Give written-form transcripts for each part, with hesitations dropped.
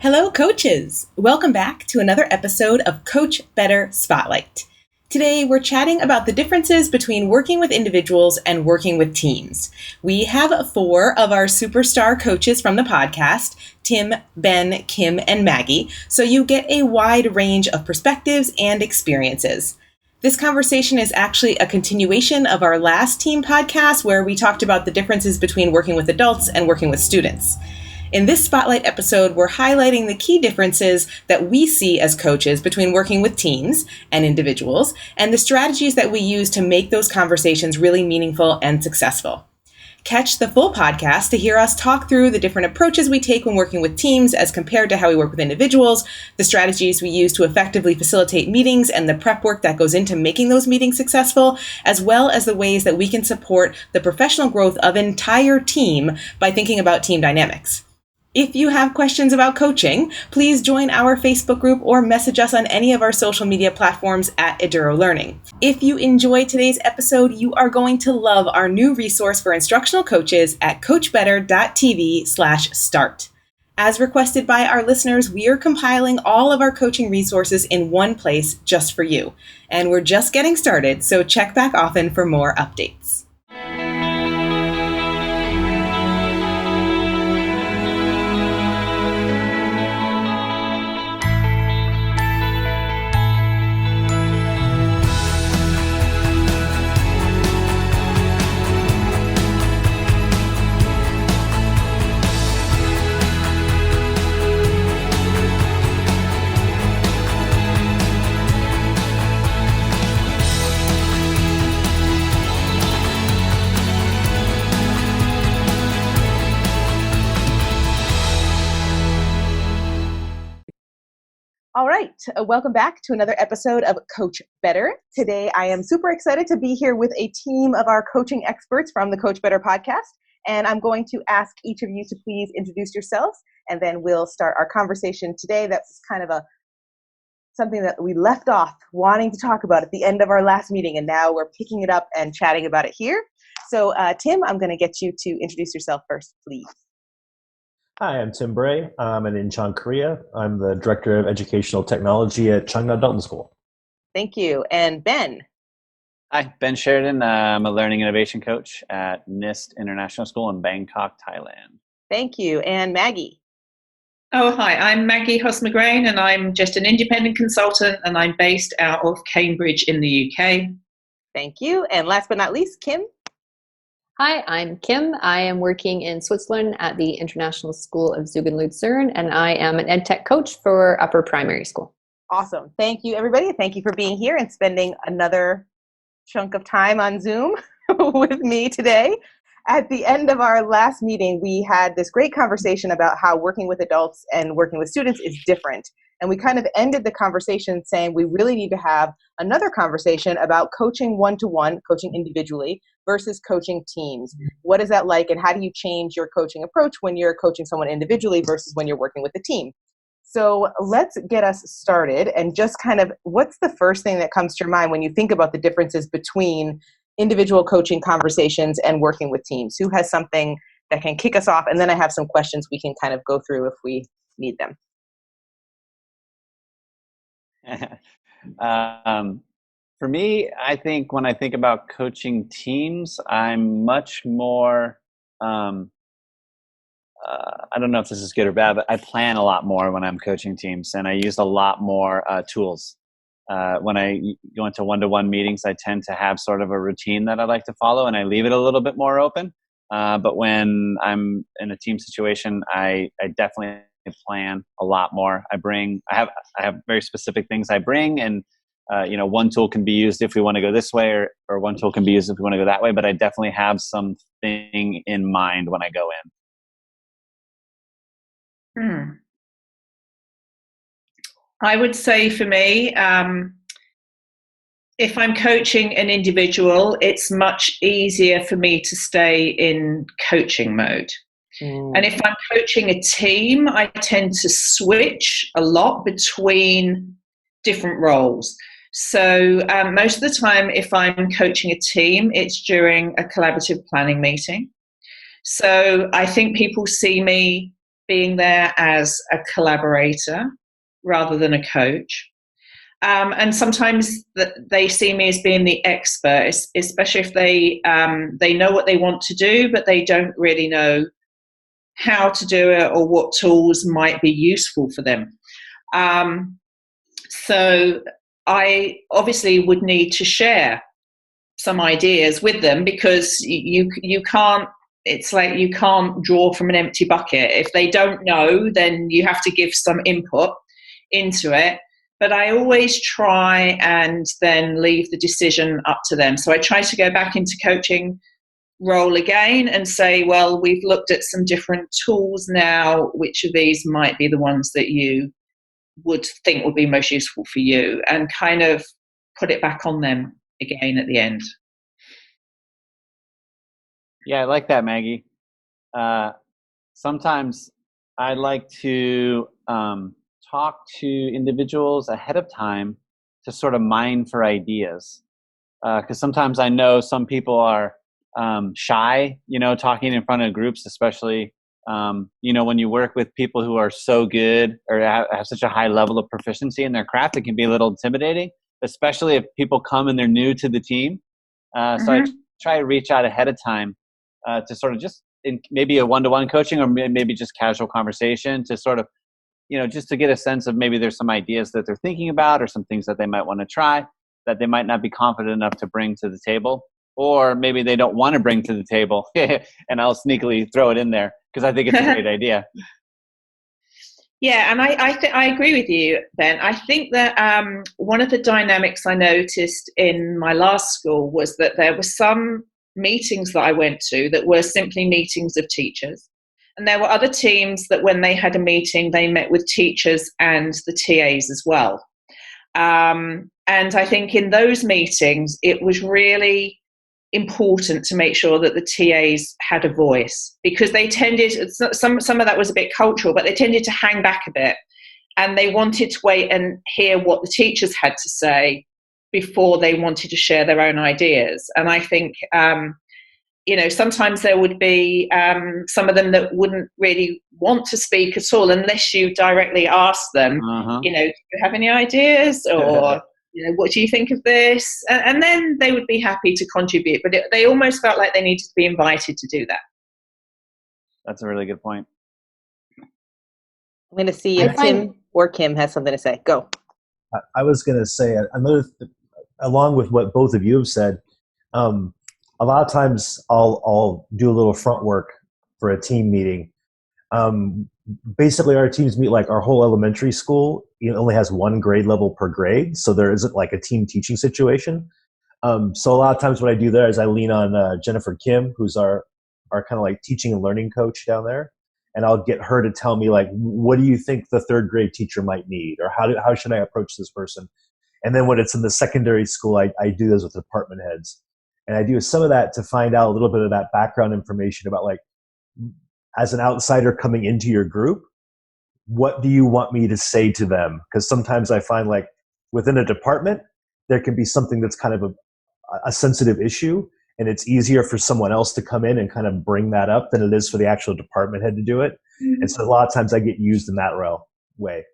Hello, coaches! Welcome back to another episode of Coach Better Spotlight. Today, we're chatting about the differences between working with individuals and working with teams. We have 4 of our superstar coaches from the podcast, Tim, Ben, Kim, and Maggie, so you get a wide range of perspectives and experiences. This conversation is actually a continuation of our last team podcast where we talked about the differences between working with adults and working with students. In this Spotlight episode, we're highlighting the key differences that we see as coaches between working with teams and individuals, and the strategies that we use to make those conversations really meaningful and successful. Catch the full podcast to hear us talk through the different approaches we take when working with teams as compared to how we work with individuals, the strategies we use to effectively facilitate meetings and the prep work that goes into making those meetings successful, as well as the ways that we can support the professional growth of an entire team by thinking about team dynamics. If you have questions about coaching, please join our Facebook group or message us on any of our social media platforms at Eduro Learning. If you enjoy today's episode, you are going to love our new resource for instructional coaches at COACHBETTER.tv/start. As requested by our listeners, we are compiling all of our coaching resources in one place just for you. And we're just getting started, so check back often for more updates. All right, welcome back to another episode of Coach Better. Today, I am super excited to be here with a team of our coaching experts from the Coach Better podcast, and I'm going to ask each of you to please introduce yourselves, and then we'll start our conversation today. That's kind of something that we left off wanting to talk about at the end of our last meeting, and now we're picking it up and chatting about it here. So, Tim, I'm going to get you to introduce yourself first, please. Hi, I'm Tim Bray. I'm in Incheon, Korea. I'm the Director of Educational Technology at Chungnam Dalton School. Thank you. And Ben. Hi, Ben Sheridan. I'm a Learning Innovation Coach at NIST International School in Bangkok, Thailand. Thank you. And Maggie. Oh, hi. I'm Maggie Hosmer-Grain, and I'm just an independent consultant, and I'm based out of Cambridge in the UK. Thank you. And last but not least, Kim. Hi, I'm Kim. I am working in Switzerland at the International School of Zug und Luzern, and I am an EdTech coach for upper primary school. Awesome. Thank you, everybody. Thank you for being here and spending another chunk of time on Zoom with me today. At the end of our last meeting, we had this great conversation about how working with adults and working with students is different. And we kind of ended the conversation saying we really need to have another conversation about coaching one-to-one, coaching individually, versus coaching teams. What is that like, and how do you change your coaching approach when you're coaching someone individually versus when you're working with a team? So let's get us started, and just kind of, what's the first thing that comes to your mind when you think about the differences between individual coaching conversations and working with teams? Who has something that can kick us off? And then I have some questions we can kind of go through if we need them. For me, I think when I think about coaching teams, I'm much more, I don't know if this is good or bad, but I plan a lot more when I'm coaching teams, and I use a lot more tools. When I go into one-to-one meetings, I tend to have sort of a routine that I like to follow, and I leave it a little bit more open. But when I'm in a team situation, I definitely plan a lot more. I have very specific things I bring, and one tool can be used if we want to go this way, or one tool can be used if we want to go that way. But I definitely have something in mind when I go in. I would say for me, if I'm coaching an individual, it's much easier for me to stay in coaching mode. And if I'm coaching a team, I tend to switch a lot between different roles. So most of the time, if I'm coaching a team, it's during a collaborative planning meeting. So I think people see me being there as a collaborator rather than a coach. And sometimes they see me as being the expert, especially if they know what they want to do, but they don't really know how to do it or what tools might be useful for them. So I obviously would need to share some ideas with them, because you can't, it's like you can't draw from an empty bucket. If they don't know, then you have to give some input into it. But I always try and then leave the decision up to them. So I try to go back into coaching role again and say, well, we've looked at some different tools now. Which of these might be the ones that you would think would be most useful for you? And kind of put it back on them again at the end. Yeah, I like that, Maggie. Sometimes I like to talk to individuals ahead of time to sort of mine for ideas. Because sometimes I know some people are shy, talking in front of groups, especially, when you work with people who are so good or have such a high level of proficiency in their craft, it can be a little intimidating, especially if people come and they're new to the team. So I try to reach out ahead of time to sort of just in maybe a one-to-one coaching or maybe just casual conversation to sort of, just to get a sense of maybe there's some ideas that they're thinking about or some things that they might want to try that they might not be confident enough to bring to the table, or maybe they don't want to bring to the table and I'll sneakily throw it in there because I think it's a great idea. Yeah, and I agree with you, Ben. I think that one of the dynamics I noticed in my last school was that there were some meetings that I went to that were simply meetings of teachers. And there were other teams that when they had a meeting, they met with teachers and the TAs as well. And I think in those meetings, it was really important to make sure that the TAs had a voice, because they tended, some of that was a bit cultural, but they tended to hang back a bit and they wanted to wait and hear what the teachers had to say before they wanted to share their own ideas. And I think, sometimes there would be some of them that wouldn't really want to speak at all unless you directly ask them, do you have any ideas, or what do you think of this? And then they would be happy to contribute, but they almost felt like they needed to be invited to do that. That's a really good point. I'm going to see if Tim or Kim has something to say. Go. I was going to say another, along with what both of you have said, a lot of times I'll do a little front work for a team meeting. Basically, our teams meet like our whole elementary school. It only has one grade level per grade, so there isn't like a team teaching situation. So a lot of times what I do there is I lean on Jennifer Kim, who's our kind of like teaching and learning coach down there, and I'll get her to tell me like, what do you think the third grade teacher might need, or how should I approach this person? And then when it's in the secondary school, I do those with department heads. And I do some of that to find out a little bit of that background information about, like, as an outsider coming into your group, what do you want me to say to them? Because sometimes I find like within a department, there can be something that's kind of a sensitive issue, and it's easier for someone else to come in and kind of bring that up than it is for the actual department head to do it. Mm-hmm. And so a lot of times I get used in that way.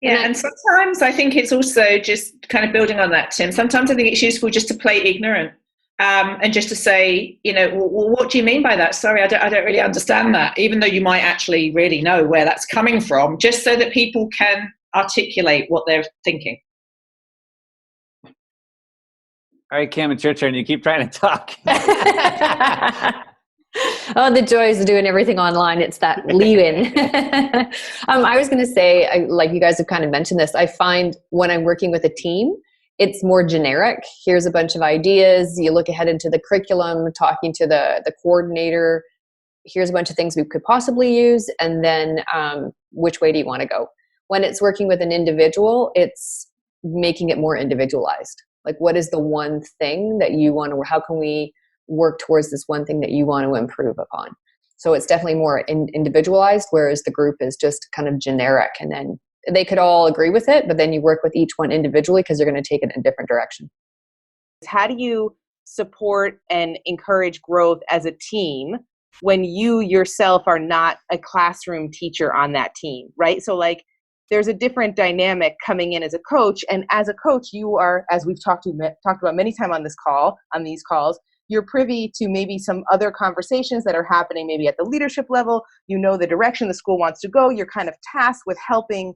Yeah, and sometimes I think it's also just kind of building on that, Tim. Sometimes I think it's useful just to play ignorant and just to say, well, what do you mean by that? Sorry, I don't really understand that, even though you might actually really know where that's coming from, just so that people can articulate what they're thinking. All right, Kim, it's your turn. You keep trying to talk. Oh, the joys of doing everything online. It's that leave-in. I was going to say, like you guys have kind of mentioned this, I find when I'm working with a team, it's more generic. Here's a bunch of ideas. You look ahead into the curriculum, talking to the coordinator. Here's a bunch of things we could possibly use. And then which way do you want to go? When it's working with an individual, it's making it more individualized. Like, what is the one thing that you want to, how can we work towards this one thing that you want to improve upon? So it's definitely more individualized, whereas the group is just kind of generic, and then they could all agree with it, but then you work with each one individually because they're going to take it in a different direction. How do you support and encourage growth as a team when you yourself are not a classroom teacher on that team, right? So like there's a different dynamic coming in as a coach, and as a coach you are, as we've talked about many times on these calls, you're privy to maybe some other conversations that are happening maybe at the leadership level. You know the direction the school wants to go. You're kind of tasked with helping.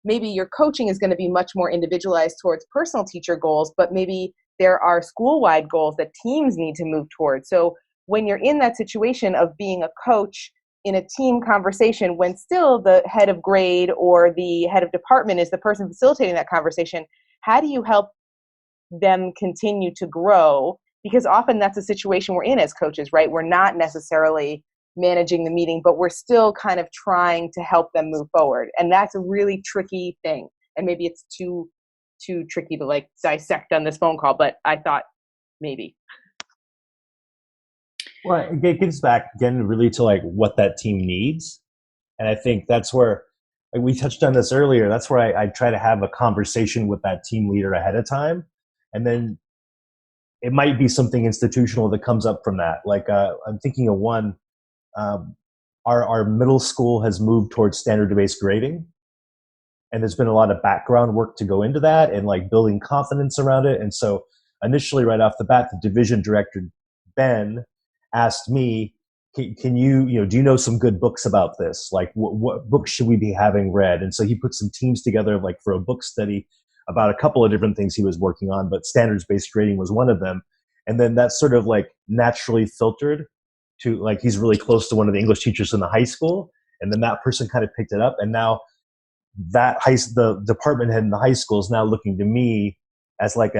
Maybe your coaching is going to be much more individualized towards personal teacher goals, but maybe there are school-wide goals that teams need to move towards. So when you're in that situation of being a coach in a team conversation, when still the head of grade or the head of department is the person facilitating that conversation, how do you help them continue to grow? Because often that's a situation we're in as coaches, right? We're not necessarily managing the meeting, but we're still kind of trying to help them move forward. And that's a really tricky thing. And maybe it's too tricky to like dissect on this phone call, but I thought maybe. Well, it gets back again really to like what that team needs. And I think that's where, like we touched on this earlier, that's where I try to have a conversation with that team leader ahead of time. And then it might be something institutional that comes up from that. Like I'm thinking of one, our middle school has moved towards standard-based grading. And there's been a lot of background work to go into that and like building confidence around it. And so initially right off the bat, the division director, Ben, asked me, can you do you know some good books about this? Like what books should we be having read? And so he put some teams together like for a book study about a couple of different things he was working on, but standards-based grading was one of them. And then that sort of like naturally filtered to like, he's really close to one of the English teachers in the high school. And then that person kind of picked it up. And now the department head in the high school is now looking to me as like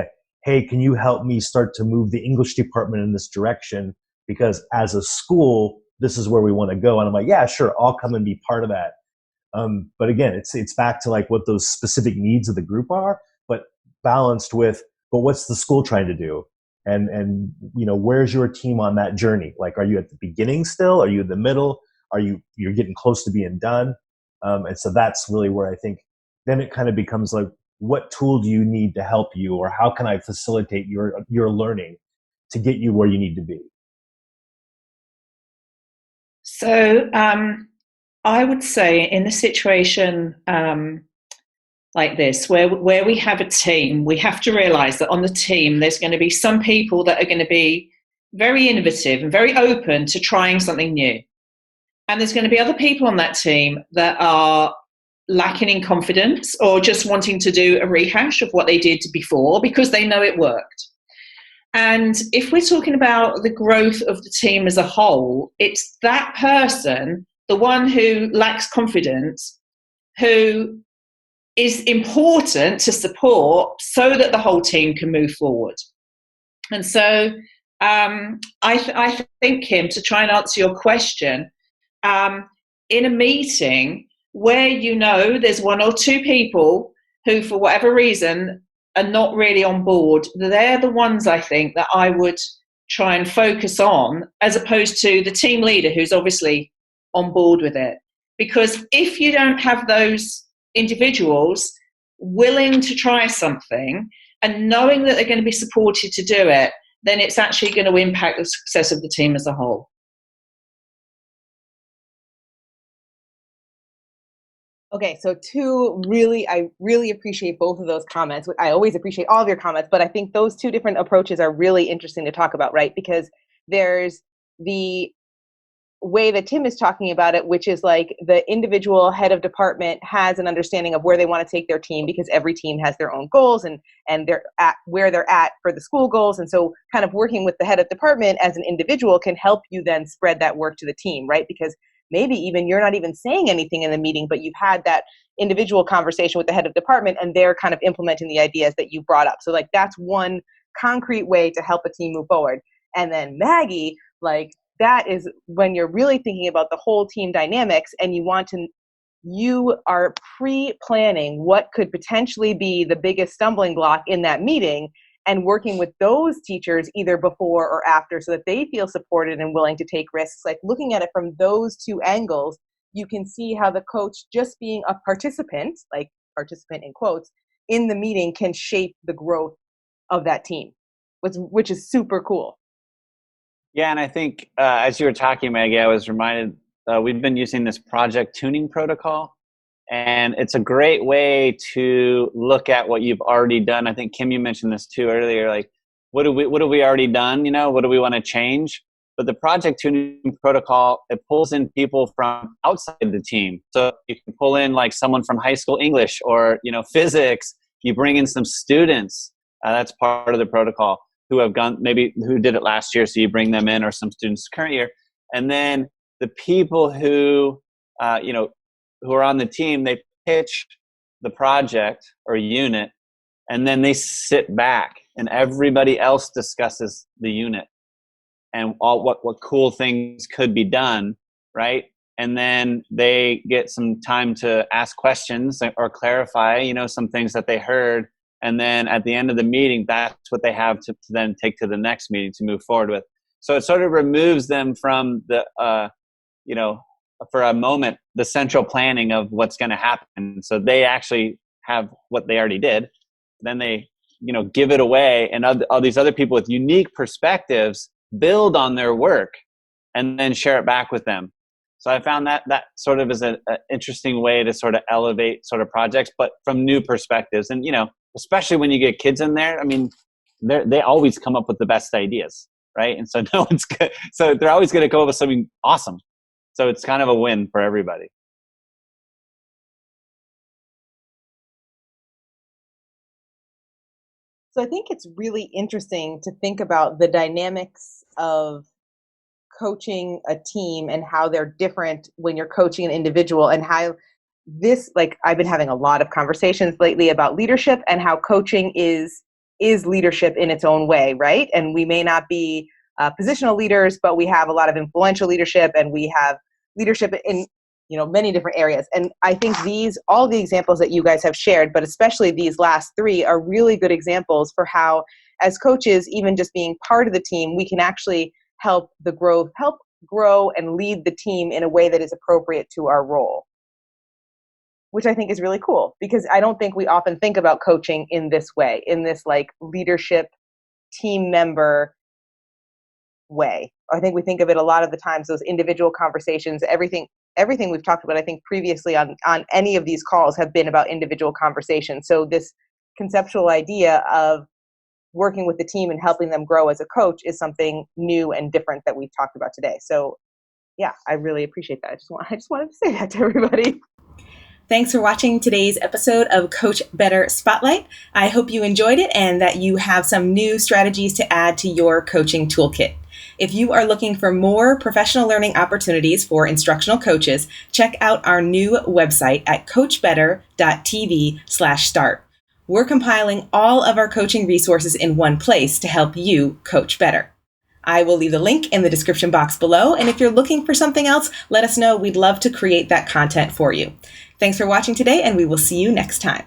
hey, can you help me start to move the English department in this direction? Because as a school, this is where we want to go. And I'm like, yeah, sure, I'll come and be part of that. But again, it's back to like what those specific needs of the group are, but balanced with, but what's the school trying to do? And where's your team on that journey? Like, are you at the beginning still? Are you in the middle? You're getting close to being done? And so that's really where I think then it kind of becomes like, what tool do you need to help you, or how can I facilitate your learning to get you where you need to be? So I would say in a situation like this, where we have a team, we have to realize that on the team, there's going to be some people that are going to be very innovative and very open to trying something new. And there's going to be other people on that team that are lacking in confidence or just wanting to do a rehash of what they did before because they know it worked. And if we're talking about the growth of the team as a whole, it's that person, the one who lacks confidence, who is important to support so that the whole team can move forward. And so I think, Kim, to try and answer your question, in a meeting where there's one or two people who, for whatever reason, are not really on board, they're the ones I think that I would try and focus on, as opposed to the team leader who's obviously on board with it. Because if you don't have those individuals willing to try something and knowing that they're going to be supported to do it, then it's actually going to impact the success of the team as a whole. Okay, so I really appreciate both of those comments. I always appreciate all of your comments, but I think those two different approaches are really interesting to talk about, right? Because there's the way that Tim is talking about it, which is like the individual head of department has an understanding of where they want to take their team, because every team has their own goals and they're at where they're at for the school goals. And so kind of working with the head of department as an individual can help you then spread that work to the team, right? Because maybe even you're not even saying anything in the meeting, but you've had that individual conversation with the head of department and they're kind of implementing the ideas that you brought up. So like that's one concrete way to help a team move forward. And then Maggie, like that is when you're really thinking about the whole team dynamics and you are pre-planning what could potentially be the biggest stumbling block in that meeting and working with those teachers either before or after so that they feel supported and willing to take risks. Like looking at it from those two angles, you can see how the coach just being a participant, like participant in quotes, in the meeting can shape the growth of that team. which is super cool. Yeah, and I think as you were talking, Maggie, I was reminded we've been using this project tuning protocol, and it's a great way to look at what you've already done. I think Kim, you mentioned this too earlier. Like, what have we already done? You know, what do we want to change? But the project tuning protocol, it pulls in people from outside the team. So you can pull in like someone from high school English or, you know, physics. You bring in some students. That's part of the protocol who have gone, maybe who did it last year. So you bring them in, or some students current year. And then the people who, you know, who are on the team, they pitch the project or unit, and then they sit back and everybody else discusses the unit and all what cool things could be done, right? And then they get some time to ask questions or clarify, you know, some things that they heard. And then at the end of the meeting, that's what they have to then take to the next meeting to move forward with. So it sort of removes them from the, you know, for a moment, the central planning of what's going to happen. So they actually have what they already did. Then they, you know, give it away, and all these other people with unique perspectives build on their work and then share it back with them. So I found that sort of is an interesting way to sort of elevate sort of projects, but from new perspectives. And, you know, especially when you get kids in there, I mean, they always come up with the best ideas, right? And so no one's good. So they're always going to come up with something awesome. So it's kind of a win for everybody. So I think it's really interesting to think about the dynamics of coaching a team and how they're different when you're coaching an individual, and how this, like, I've been having a lot of conversations lately about leadership and how coaching is leadership in its own way, right? And we may not be positional leaders, but we have a lot of influential leadership, and we have leadership in, you know, many different areas. And I think all the examples that you guys have shared, but especially these last three, are really good examples for how, as coaches, even just being part of the team, we can actually help grow and lead the team in a way that is appropriate to our role, which I think is really cool, because I don't think we often think about coaching in this way, in this like leadership team member way. I think we think of it a lot of the times, those individual conversations, everything we've talked about, I think previously on any of these calls, have been about individual conversations. So this conceptual idea of working with the team and helping them grow as a coach is something new and different that we've talked about today. So yeah, I really appreciate that. I just wanted to say that to everybody. Thanks for watching today's episode of Coach Better Spotlight. I hope you enjoyed it and that you have some new strategies to add to your coaching toolkit. If you are looking for more professional learning opportunities for instructional coaches, check out our new website at coachbetter.tv/start. We're compiling all of our coaching resources in one place to help you coach better. I will leave the link in the description box below, and if you're looking for something else, let us know. We'd love to create that content for you. Thanks for watching today, and we will see you next time.